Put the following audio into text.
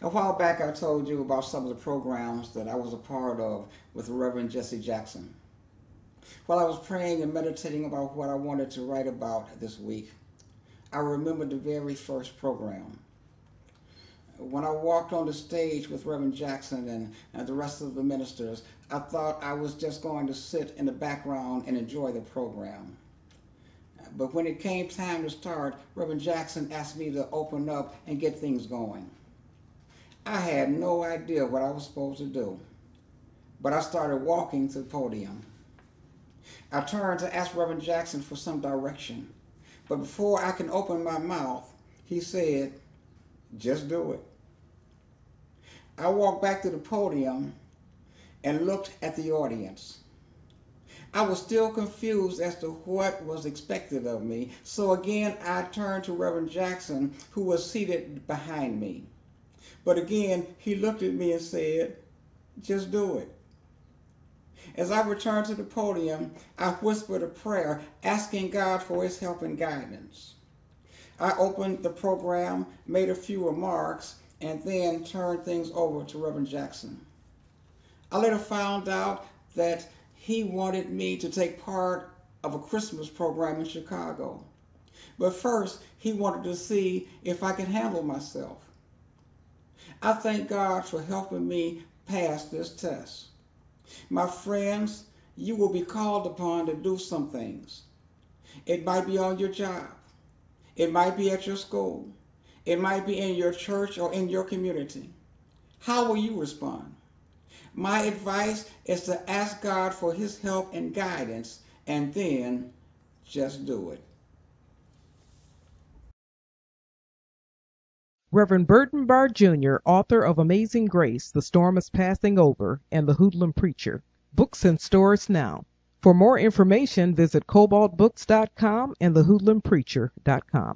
A while back, I told you about some of the programs that I was a part of with Reverend Jesse Jackson. While I was praying and meditating about what I wanted to write about this week, I remembered the very first program. When I walked on the stage with Reverend Jackson and the rest of the ministers, I thought I was just going to sit in the background and enjoy the program. But when it came time to start, Reverend Jackson asked me to open up and get things going. I had no idea what I was supposed to do, but I started walking to the podium. I turned to ask Reverend Jackson for some direction, but before I could open my mouth, he said, "Just do it." I walked back to the podium and looked at the audience. I was still confused as to what was expected of me, so again I turned to Reverend Jackson, who was seated behind me. But again, he looked at me and said, "Just do it." As I returned to the podium, I whispered a prayer, asking God for his help and guidance. I opened the program, made a few remarks, and then turned things over to Reverend Jackson. I later found out that he wanted me to take part of a Christmas program in Chicago. But first, he wanted to see if I could handle myself. I thank God for helping me pass this test. My friends, you will be called upon to do some things. It might be on your job. It might be at your school. It might be in your church or in your community. How will you respond? My advice is to ask God for his help and guidance, and then just do it. Reverend Burton Barr Jr., author of Amazing Grace, The Storm is Passing Over, and The Hoodlum Preacher. Books in stores now. For more information, visit cobaltbooks.com and thehoodlumpreacher.com.